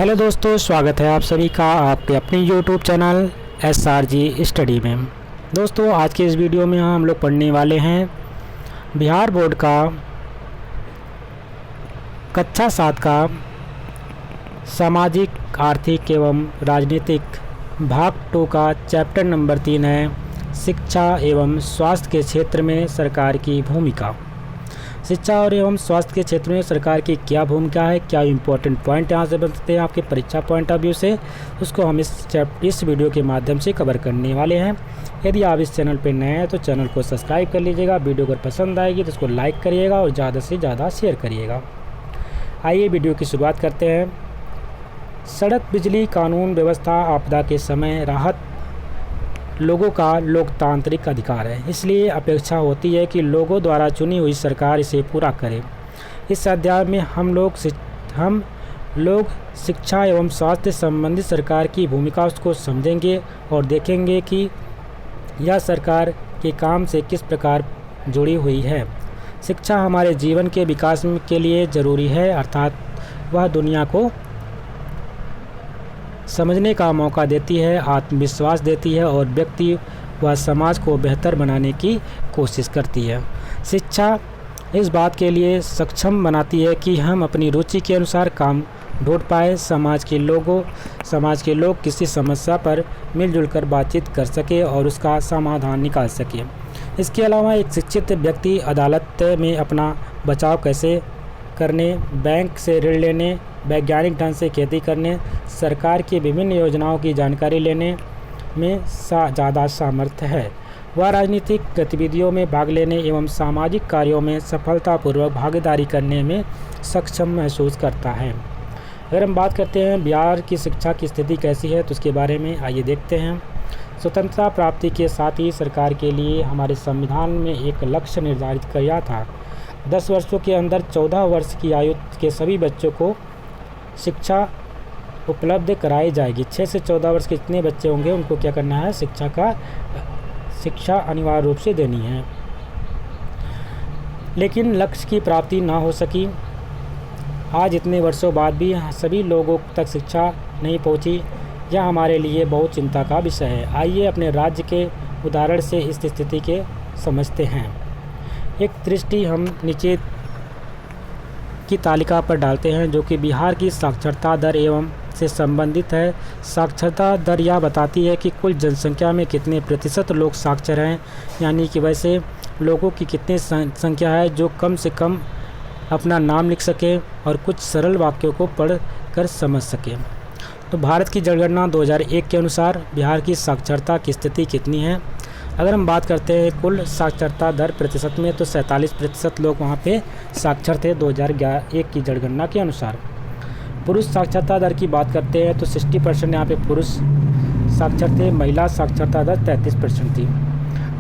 Hello दोस्तों, स्वागत है आप सभी का आपके अपने यूट्यूब चैनल SRG स्टडी में। दोस्तों, आज के इस वीडियो में हम लोग पढ़ने वाले हैं बिहार बोर्ड का कक्षा 7 का सामाजिक, आर्थिक एवं राजनीतिक भाग 2 का चैप्टर नंबर 3 है शिक्षा एवं स्वास्थ्य के क्षेत्र में सरकार की भूमिका। शिक्षा और एवं स्वास्थ्य के क्षेत्र में सरकार की क्या भूमिका है, क्या इंपॉर्टेंट पॉइंट यहाँ से बनते हैं आपके परीक्षा पॉइंट ऑफ व्यू से, उसको हम इस वीडियो के माध्यम से कवर करने वाले हैं। यदि आप इस चैनल पर नए हैं तो चैनल को सब्सक्राइब कर लीजिएगा। वीडियो अगर पसंद आएगी तो उसको लाइक करिएगा और ज़्यादा से ज़्यादा शेयर करिएगा। आइए वीडियो की शुरुआत करते हैं। सड़क, बिजली, कानून व्यवस्था, आपदा के समय राहत लोगों का लोकतांत्रिक अधिकार है, इसलिए अपेक्षा होती है कि लोगों द्वारा चुनी हुई सरकार इसे पूरा करे। इस अध्याय में हम लोग शिक्षा एवं स्वास्थ्य संबंधी सरकार की भूमिका को समझेंगे और देखेंगे कि यह सरकार के काम से किस प्रकार जुड़ी हुई है। शिक्षा हमारे जीवन के विकास के लिए ज़रूरी है, अर्थात वह दुनिया को समझने का मौका देती है, आत्मविश्वास देती है और व्यक्ति व समाज को बेहतर बनाने की कोशिश करती है। शिक्षा इस बात के लिए सक्षम बनाती है कि हम अपनी रुचि के अनुसार काम ढूंढ पाए, समाज के लोग किसी समस्या पर मिलजुल कर बातचीत कर सके और उसका समाधान निकाल सके। इसके अलावा एक शिक्षित व्यक्ति अदालत में अपना बचाव कैसे करने, बैंक से ऋण लेने, वैज्ञानिक ढंग से खेती करने, सरकार की विभिन्न योजनाओं की जानकारी लेने में ज़्यादा सामर्थ्य है। वह राजनीतिक गतिविधियों में भाग लेने एवं सामाजिक कार्यों में सफलतापूर्वक भागीदारी करने में सक्षम महसूस करता है। अगर हम बात करते हैं बिहार की शिक्षा की स्थिति कैसी है तो उसके बारे में आइए देखते हैं। स्वतंत्रता प्राप्ति के साथ ही सरकार के लिए हमारे संविधान में एक लक्ष्य निर्धारित किया था। 10 वर्षों के अंदर 14 वर्ष की आयु के सभी बच्चों को शिक्षा उपलब्ध कराई जाएगी। 6 से 14 वर्ष के जितने बच्चे होंगे उनको क्या करना है, शिक्षा अनिवार्य रूप से देनी है। लेकिन लक्ष्य की प्राप्ति ना हो सकी। आज इतने वर्षों बाद भी सभी लोगों तक शिक्षा नहीं पहुंची। यह हमारे लिए बहुत चिंता का विषय है। आइए अपने राज्य के उदाहरण से इस स्थिति के समझते हैं। एक दृष्टि हम नीचे की तालिका पर डालते हैं जो कि बिहार की साक्षरता दर एवं से संबंधित है। साक्षरता दर यह बताती है कि कुल जनसंख्या में कितने प्रतिशत लोग साक्षर हैं, यानी कि वैसे लोगों की कितनी संख्या है जो कम से कम अपना नाम लिख सके और कुछ सरल वाक्यों को पढ़ कर समझ सके। तो भारत की जनगणना 2001 के अनुसार बिहार की साक्षरता की स्थिति कितनी है। अगर हम बात करते हैं कुल साक्षरता दर प्रतिशत में तो 47% लोग वहाँ पे साक्षर थे 2001 की जनगणना के अनुसार। पुरुष साक्षरता दर की बात करते हैं तो 60% यहाँ पे पुरुष साक्षर थे। महिला साक्षरता दर 33% थी।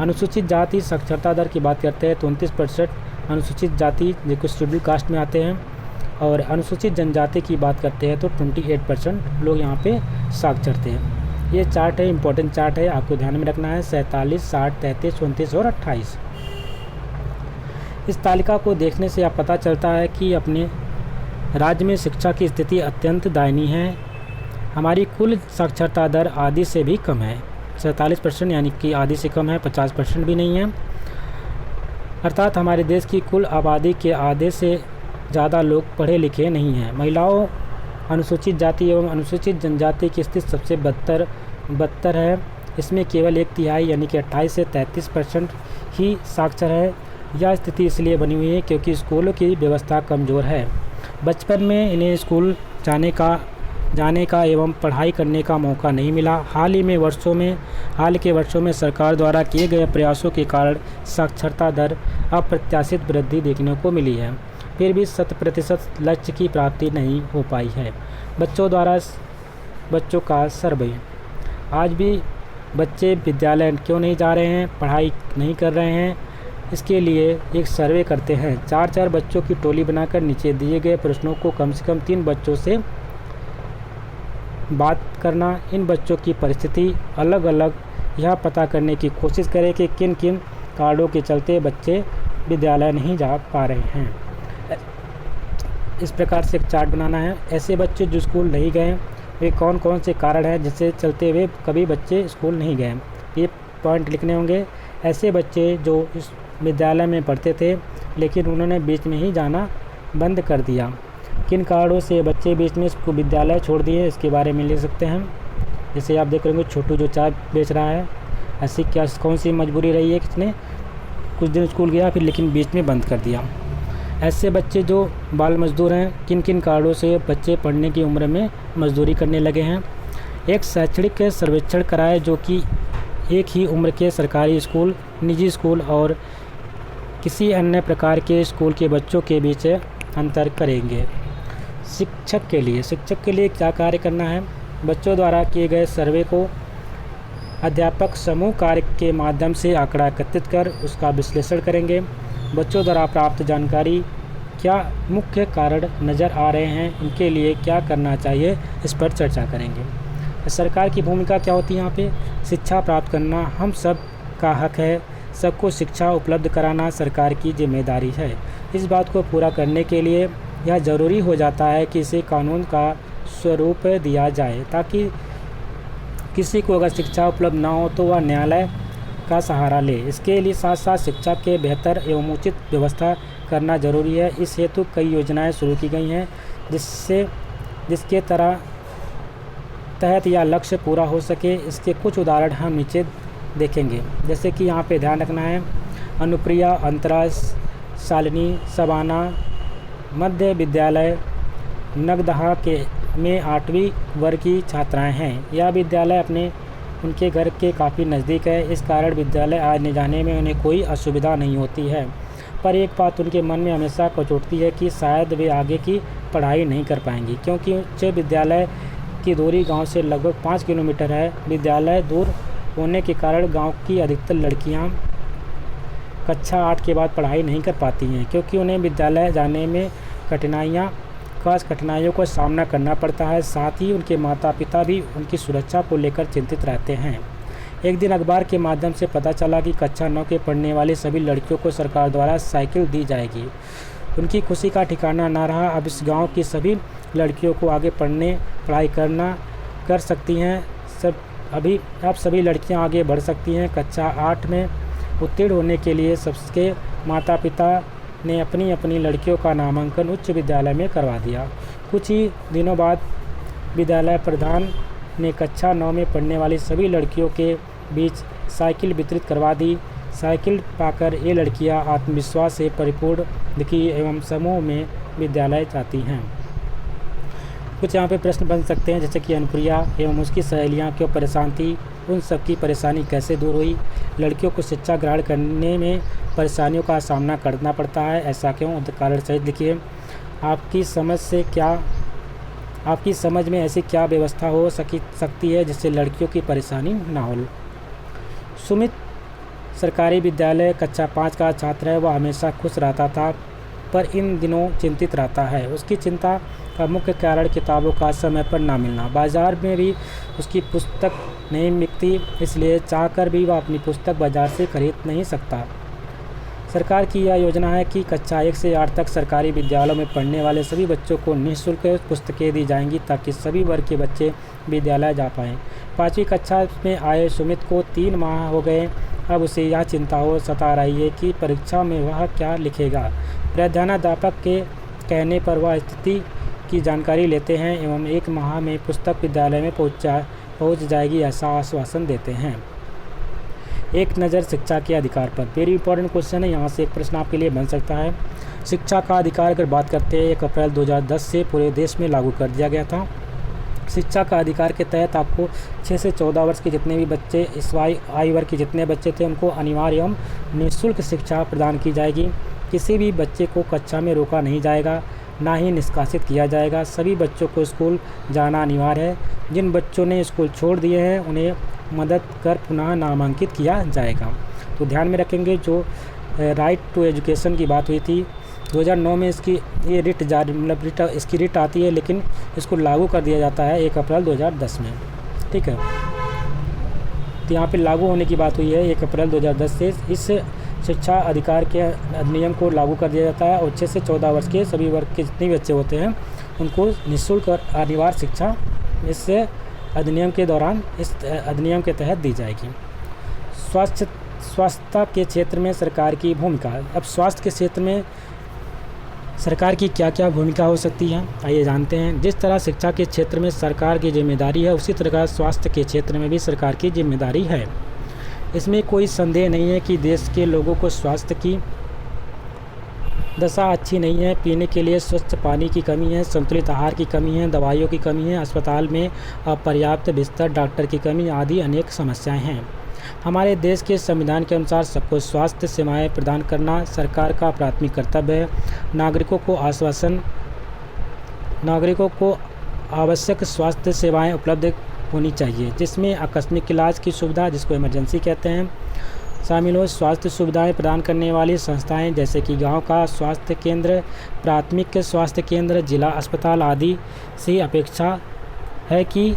अनुसूचित जाति साक्षरता दर की बात करते हैं तो 29% अनुसूचित जाति जो शेड्यूल कास्ट में आते हैं, और अनुसूचित जनजाति की बात करते हैं तो 28% लोग यहाँ पे साक्षर थे। ये चार्ट है, इम्पोर्टेंट चार्ट है, आपको ध्यान में रखना है। 47, 60, 33, 29 और 28। इस तालिका को देखने से आप पता चलता है कि अपने राज्य में शिक्षा की स्थिति अत्यंत दयनीय है। हमारी कुल साक्षरता दर आधी से भी कम है, 47%, यानी कि आधी से कम है, 50% भी नहीं है। अर्थात हमारे देश की कुल आबादी के आधे से ज़्यादा लोग पढ़े लिखे नहीं हैं। महिलाओं, अनुसूचित जाति एवं अनुसूचित जनजाति की स्थिति सबसे बदतर है। इसमें केवल 1/3 यानी कि 28 से 33% ही साक्षर है। यह स्थिति इसलिए बनी हुई है क्योंकि स्कूलों की व्यवस्था कमज़ोर है। बचपन में इन्हें स्कूल जाने का एवं पढ़ाई करने का मौका नहीं मिला। हाल के वर्षों में सरकार द्वारा किए गए प्रयासों के कारण साक्षरता दर अप्रत्याशित वृद्धि देखने को मिली है। फिर भी 100% लक्ष्य की प्राप्ति नहीं हो पाई है। बच्चों का सर्वे, आज भी बच्चे विद्यालय क्यों नहीं जा रहे हैं, पढ़ाई नहीं कर रहे हैं, इसके लिए एक सर्वे करते हैं। 4-4 बच्चों की टोली बनाकर नीचे दिए गए प्रश्नों को कम से कम 3 बच्चों से बात करना। इन बच्चों की परिस्थिति अलग अलग, यह पता करने की कोशिश करें कि किन किन कारणों के चलते बच्चे विद्यालय नहीं जा पा रहे हैं। इस प्रकार से एक चार्ट बनाना है। ऐसे बच्चे जो स्कूल नहीं गए वे कौन कौन से कारण हैं जिससे चलते हुए कभी बच्चे स्कूल नहीं गए, ये पॉइंट लिखने होंगे। ऐसे बच्चे जो इस विद्यालय में पढ़ते थे लेकिन उन्होंने बीच में ही जाना बंद कर दिया, किन कारणों से बच्चे बीच में इसको विद्यालय छोड़ दिए, इसके बारे में लिख सकते हैं। जैसे आप देख रहे होंगे छोटू जो चाय बेच रहा है, ऐसी क्या कौन सी मजबूरी रही है, किसने कुछ दिन स्कूल गया फिर लेकिन बीच में बंद कर दिया। ऐसे बच्चे जो बाल मजदूर हैं, किन किन कारणों से बच्चे पढ़ने की उम्र में मजदूरी करने लगे हैं। एक शैक्षणिक सर्वेक्षण कराए जो कि एक ही उम्र के सरकारी स्कूल, निजी स्कूल और किसी अन्य प्रकार के स्कूल के बच्चों के बीच अंतर करेंगे। शिक्षक के लिए क्या कार्य करना है। बच्चों द्वारा किए गए सर्वे को अध्यापक समूह कार्य के माध्यम से आंकड़ा एकत्रित कर उसका विश्लेषण करेंगे। बच्चों द्वारा प्राप्त जानकारी क्या मुख्य कारण नज़र आ रहे हैं, उनके लिए क्या करना चाहिए, इस पर चर्चा करेंगे। सरकार की भूमिका क्या होती है यहाँ पे। शिक्षा प्राप्त करना हम सब का हक है, सबको शिक्षा उपलब्ध कराना सरकार की जिम्मेदारी है। इस बात को पूरा करने के लिए यह ज़रूरी हो जाता है कि इसे कानून का स्वरूप दिया जाए, ताकि किसी को अगर शिक्षा उपलब्ध ना हो तो वह न्यायालय का सहारा ले। इसके लिए साथ साथ शिक्षा के बेहतर एवं उचित व्यवस्था करना जरूरी है। इस हेतु कई योजनाएं शुरू की गई हैं जिसके तहत यह लक्ष्य पूरा हो सके। इसके कुछ उदाहरण हम नीचे देखेंगे। जैसे कि यहाँ पे ध्यान रखना है, अनुप्रिया, अंतरा, शालिनी, सबाना मध्य विद्यालय नगदहा के में 8वीं वर्ग की छात्राएं हैं। यह विद्यालय उनके घर के काफ़ी नज़दीक है, इस कारण विद्यालय आने जाने में उन्हें कोई असुविधा नहीं होती है। पर एक बात उनके मन में हमेशा कचोटती है कि शायद वे आगे की पढ़ाई नहीं कर पाएंगी, क्योंकि उच्च विद्यालय की दूरी गांव से लगभग 5 किलोमीटर है। विद्यालय दूर होने के कारण गांव की अधिकतर लड़कियां कक्षा 8 के बाद पढ़ाई नहीं कर पाती हैं, क्योंकि उन्हें विद्यालय जाने में कठिनाइयों का सामना करना पड़ता है। साथ ही उनके माता पिता भी उनकी सुरक्षा को लेकर चिंतित रहते हैं। एक दिन अखबार के माध्यम से पता चला कि कक्षा 9 के पढ़ने वाली सभी लड़कियों को सरकार द्वारा साइकिल दी जाएगी। उनकी खुशी का ठिकाना ना रहा। अब इस गांव की सभी लड़कियों को आगे पढ़ाई कर सकती हैं। अब सभी लड़कियां आगे बढ़ सकती हैं। कक्षा 8 में उत्तीर्ण होने के लिए सबके माता पिता ने अपनी अपनी लड़कियों का नामांकन उच्च विद्यालय में करवा दिया। कुछ ही दिनों बाद विद्यालय प्रधान ने कक्षा 9 में पढ़ने वाली सभी लड़कियों के बीच साइकिल वितरित करवा दी। साइकिल पाकर ये लड़कियां आत्मविश्वास से परिपूर्ण दिखी एवं समूह में विद्यालय जाती हैं। कुछ यहाँ पे प्रश्न बन सकते हैं, जैसे कि अनुप्रिया एवं उसकी सहेलियाँ क्यों परेशान थी, उन सबकी परेशानी कैसे दूर हुई, लड़कियों को शिक्षा ग्रहण करने में परेशानियों का सामना करना पड़ता है, ऐसा क्यों, कारण सहित लिखिए। आपकी समझ में ऐसी क्या व्यवस्था हो सकती है जिससे लड़कियों की परेशानी ना हो। सुमित सरकारी विद्यालय कक्षा 5 का छात्र है। वह हमेशा खुश रहता था पर इन दिनों चिंतित रहता है। उसकी चिंता का मुख्य कारण किताबों का समय पर ना मिलना। बाज़ार में भी उसकी पुस्तक नहीं बिकती, इसलिए चाहकर भी वह अपनी पुस्तक बाज़ार से खरीद नहीं सकता। सरकार की यह योजना है कि कक्षा 1 से 8 तक सरकारी विद्यालयों में पढ़ने वाले सभी बच्चों को निःशुल्क पुस्तकें दी जाएंगी, ताकि सभी वर्ग के बच्चे विद्यालय जा पाएँ। 5वीं कक्षा में आए सुमित को 3 माह हो गए। अब उसे यह चिंता सता रही है कि परीक्षा में वह क्या लिखेगा। प्रधानाध्यापक के कहने पर वह स्थिति की जानकारी लेते हैं एवं 1 माह में पुस्तक विद्यालय में पहुंच जाएगी, ऐसा आश्वासन देते हैं। एक नज़र शिक्षा के अधिकार पर। वेरी इंपॉर्टेंट क्वेश्चन है, यहाँ से एक प्रश्न आपके लिए बन सकता है। शिक्षा का अधिकार अगर बात करते हैं 1 अप्रैल 2010 से पूरे देश में लागू कर दिया गया था। शिक्षा का अधिकार के तहत आपको 6 से 14 वर्ष के जितने भी बच्चे, इस आयु वर्ग के जितने बच्चे थे, उनको अनिवार्य एवं निःशुल्क शिक्षा प्रदान की जाएगी। किसी भी बच्चे को कक्षा में रोका नहीं जाएगा, ना ही निष्कासित किया जाएगा। सभी बच्चों को स्कूल जाना अनिवार्य है। जिन बच्चों ने स्कूल छोड़ दिए हैं उन्हें मदद कर पुनः नामांकित किया जाएगा। तो ध्यान में रखेंगे, जो राइट टू एजुकेशन की बात हुई थी 2009 में, इसकी रिट आती है, लेकिन इसको लागू कर दिया जाता है 1 अप्रैल 2010 में। ठीक है, तो यहाँ पे लागू होने की बात हुई है 1 अप्रैल 2010 से। इस शिक्षा अधिकार के अधिनियम को लागू कर दिया जाता है और 6 से 14 वर्ष के सभी वर्ग के जितने भी बच्चे होते हैं उनको निःशुल्क और अनिवार्य शिक्षा इस अधिनियम के तहत दी जाएगी। स्वास्थ्य के क्षेत्र में सरकार की भूमिका। अब स्वास्थ्य के क्षेत्र में सरकार की क्या क्या भूमिका हो सकती है, आइए जानते हैं। जिस तरह शिक्षा के क्षेत्र में सरकार की जिम्मेदारी है, उसी तरह स्वास्थ्य के क्षेत्र में भी सरकार की जिम्मेदारी है। इसमें कोई संदेह नहीं है कि देश के लोगों को स्वास्थ्य की दशा अच्छी नहीं है। पीने के लिए स्वच्छ पानी की कमी है, संतुलित आहार की कमी है, दवाइयों की कमी है, अस्पताल में अपर्याप्त बिस्तर, डॉक्टर की कमी आदि अनेक समस्याएं हैं। हमारे देश के संविधान के अनुसार सबको स्वास्थ्य सेवाएं प्रदान करना सरकार का प्राथमिक कर्तव्य है। नागरिकों को आवश्यक स्वास्थ्य सेवाएं उपलब्ध होनी चाहिए, जिसमें आकस्मिक इलाज की सुविधा, जिसको इमरजेंसी कहते हैं, शामिल हो। स्वास्थ्य सुविधाएं प्रदान करने वाली संस्थाएं जैसे कि गांव का स्वास्थ्य केंद्र, प्राथमिक स्वास्थ्य केंद्र, जिला अस्पताल आदि से अपेक्षा है कि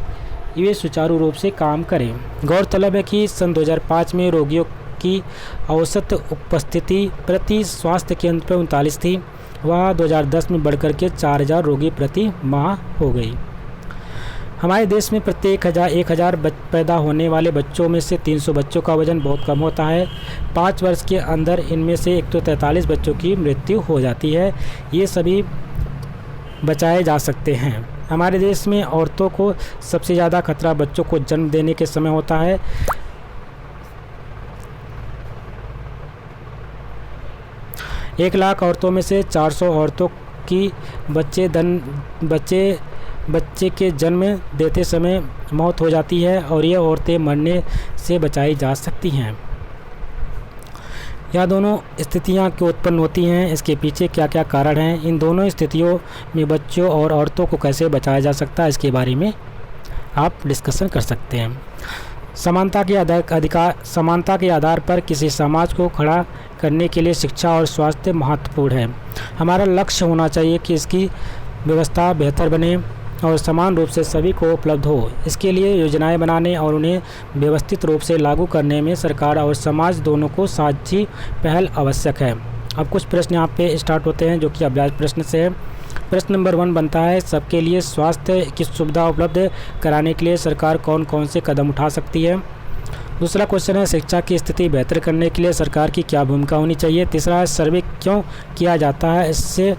ये सुचारू रूप से काम करें। गौरतलब है कि सन 2005 में रोगियों की औसत उपस्थिति प्रति स्वास्थ्य केंद्र पर 39 थी। वह 2010 में बढ़कर के 4000 रोगी प्रति माह हो गई। हमारे देश में प्रत्येक 1000 पैदा होने वाले बच्चों में से 300 बच्चों का वजन बहुत कम होता है। 5 वर्ष के अंदर इनमें से 143 बच्चों की मृत्यु हो जाती है। ये सभी बचाए जा सकते हैं। हमारे देश में औरतों को सबसे ज़्यादा खतरा बच्चों को जन्म देने के समय होता है। एक लाख औरतों में से 400 औरतों की बच्चे के जन्म देते समय मौत हो जाती है और ये औरतें मरने से बचाई जा सकती हैं। यह दोनों स्थितियां क्यों उत्पन्न होती हैं, इसके पीछे क्या क्या कारण हैं, इन दोनों स्थितियों में बच्चों और औरतों को कैसे बचाया जा सकता है, इसके बारे में आप डिस्कशन कर सकते हैं। समानता के आधार पर किसी समाज को खड़ा करने के लिए शिक्षा और स्वास्थ्य महत्वपूर्ण है। हमारा लक्ष्य होना चाहिए कि इसकी व्यवस्था बेहतर बने और समान रूप से सभी को उपलब्ध हो। इसके लिए योजनाएं बनाने और उन्हें व्यवस्थित रूप से लागू करने में सरकार और समाज दोनों को साझी पहल आवश्यक है। अब कुछ प्रश्न यहाँ पे स्टार्ट होते हैं जो कि अभ्यास प्रश्न से है। प्रश्न नंबर 1 बनता है, सबके लिए स्वास्थ्य की सुविधा उपलब्ध कराने के लिए सरकार कौन कौन से कदम उठा सकती है। दूसरा क्वेश्चन है, शिक्षा की स्थिति बेहतर करने के लिए सरकार की क्या भूमिका होनी चाहिए। तीसरा है, सर्वे क्यों किया जाता है, इससे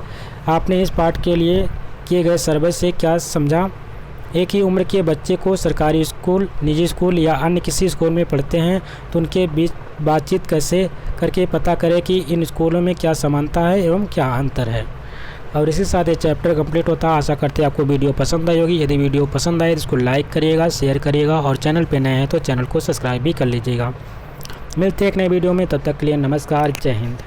आपने इस पाठ के लिए किए गए सर्वे से क्या समझा। एक ही उम्र के बच्चे को सरकारी स्कूल, निजी स्कूल या अन्य किसी स्कूल में पढ़ते हैं तो उनके बीच बातचीत कैसे करके पता करें कि इन स्कूलों में क्या समानता है एवं क्या अंतर है। और इसी साथ ये चैप्टर कंप्लीट होता है। आशा करते हैं आपको वीडियो पसंद आई होगी। यदि वीडियो पसंद आए तो इसको लाइक करिएगा, शेयर करिएगा और चैनल पे नए हैं तो चैनल को सब्सक्राइब भी कर लीजिएगा। मिलते हैं एक नए वीडियो में, तब तक के लिए नमस्कार, जय हिंद।